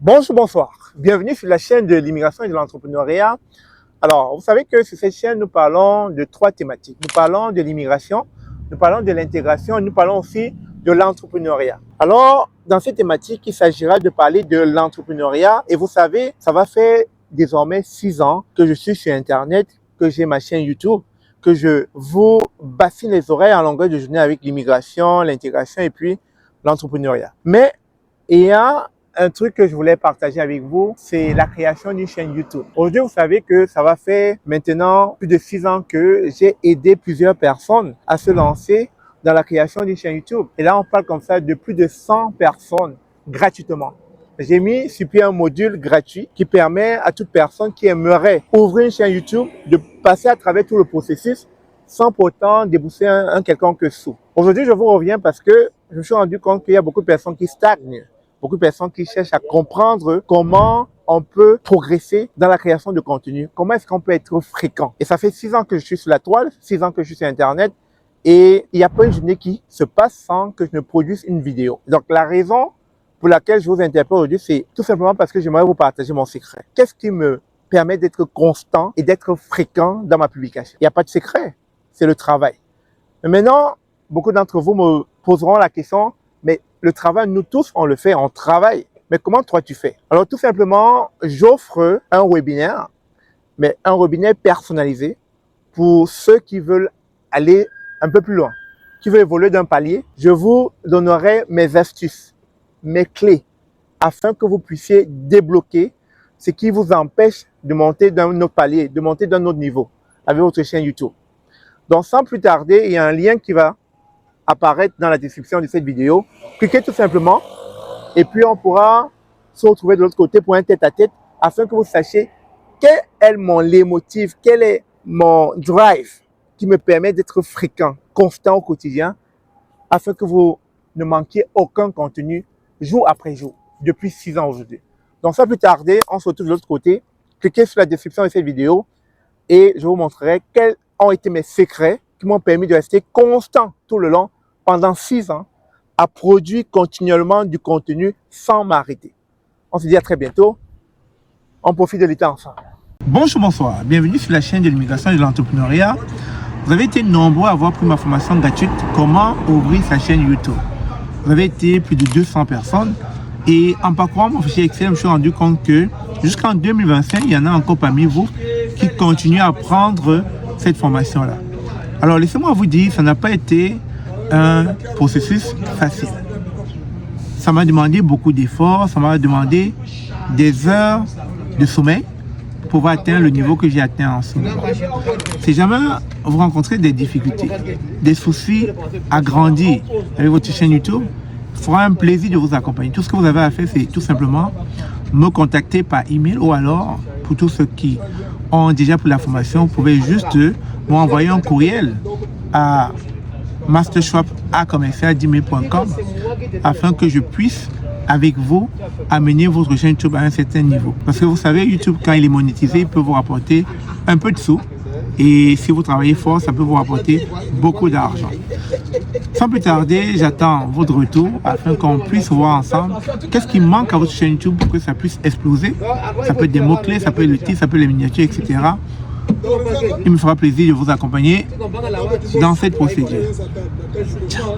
Bonjour, bonsoir. Bienvenue sur la chaîne de l'immigration et de l'entrepreneuriat. Alors, vous savez que sur cette chaîne, nous parlons de 3 thématiques. Nous parlons de l'immigration, nous parlons de l'intégration et nous parlons aussi de l'entrepreneuriat. Alors, dans cette thématique, il s'agira de parler de l'entrepreneuriat. Et vous savez, ça va faire désormais 6 ans que je suis sur Internet, que j'ai ma chaîne YouTube, que je vous bassine les oreilles en longueur de journée avec l'immigration, l'intégration et puis l'entrepreneuriat. Mais il y a un truc que je voulais partager avec vous, c'est la création d'une chaîne YouTube. Aujourd'hui, vous savez que ça va faire maintenant plus de 6 ans que j'ai aidé plusieurs personnes à se lancer dans la création d'une chaîne YouTube. Et là, on parle comme ça de plus de 100 personnes gratuitement. J'ai mis sur pied un module gratuit qui permet à toute personne qui aimerait ouvrir une chaîne YouTube de passer à travers tout le processus sans pour autant débourser un quelconque sou. Aujourd'hui, je vous reviens parce que je me suis rendu compte qu'il y a beaucoup de personnes qui stagnent. Beaucoup de personnes qui cherchent à comprendre comment on peut progresser dans la création de contenu. Comment est-ce qu'on peut être fréquent? Et ça fait 6 ans que je suis sur la toile, 6 ans que je suis sur Internet. Et il n'y a pas une journée qui se passe sans que je ne produise une vidéo. Donc la raison pour laquelle je vous interpelle aujourd'hui, c'est tout simplement parce que j'aimerais vous partager mon secret. Qu'est-ce qui me permet d'être constant et d'être fréquent dans ma publication? Il n'y a pas de secret, c'est le travail. Mais maintenant, beaucoup d'entre vous me poseront la question, mais le travail, nous tous, on le fait, on travaille. Mais comment toi tu fais? Alors tout simplement, j'offre un webinaire, mais un webinaire personnalisé pour ceux qui veulent aller un peu plus loin, qui veulent évoluer d'un palier. Je vous donnerai mes astuces, mes clés, afin que vous puissiez débloquer ce qui vous empêche de monter d'un autre palier, de monter d'un autre niveau avec votre chaîne YouTube. Donc sans plus tarder, il y a un lien qui va apparaître dans la description de cette vidéo. Cliquez tout simplement et puis on pourra se retrouver de l'autre côté pour un tête-à-tête afin que vous sachiez quel est mon leitmotiv, quel est mon drive qui me permet d'être fréquent, constant au quotidien afin que vous ne manquiez aucun contenu jour après jour depuis 6 ans aujourd'hui. Donc sans plus tarder, on se retrouve de l'autre côté. Cliquez sur la description de cette vidéo et je vous montrerai quels ont été mes secrets qui m'ont permis de rester constant tout le long pendant 6 ans à produire continuellement du contenu sans m'arrêter. On se dit à très bientôt. On profite de l'été ensemble. Bonjour, bonsoir. Bienvenue sur la chaîne de l'immigration et de l'entrepreneuriat. Vous avez été nombreux à avoir pris ma formation gratuite Comment ouvrir sa chaîne YouTube. Vous avez été plus de 200 personnes. Et en parcourant mon fichier Excel, je me suis rendu compte que jusqu'en 2025, il y en a encore parmi vous qui continuent à prendre cette formation-là. Alors, laissez-moi vous dire, ça n'a pas été un processus facile. Ça m'a demandé beaucoup d'efforts, ça m'a demandé des heures de sommeil pour pouvoir atteindre le niveau que j'ai atteint en ce moment. Si jamais vous rencontrez des difficultés, des soucis à grandir avec votre chaîne YouTube, il fera un plaisir de vous accompagner. Tout ce que vous avez à faire, c'est tout simplement me contacter par email ou alors, pour tous ceux qui ont déjà pris la formation, vous pouvez juste m'envoyer un courriel à mastershop@gmail.com afin que je puisse avec vous amener votre chaîne YouTube à un certain niveau. Parce que vous savez, YouTube, quand il est monétisé, il peut vous rapporter un peu de sous. Et si vous travaillez fort, ça peut vous rapporter beaucoup d'argent. Sans plus tarder, j'attends votre retour afin qu'on puisse voir ensemble qu'est-ce qui manque à votre chaîne YouTube pour que ça puisse exploser. Ça peut être des mots-clés, ça peut être le titre, ça peut être les miniatures, etc. Il me fera plaisir de vous accompagner dans cette procédure. Ciao.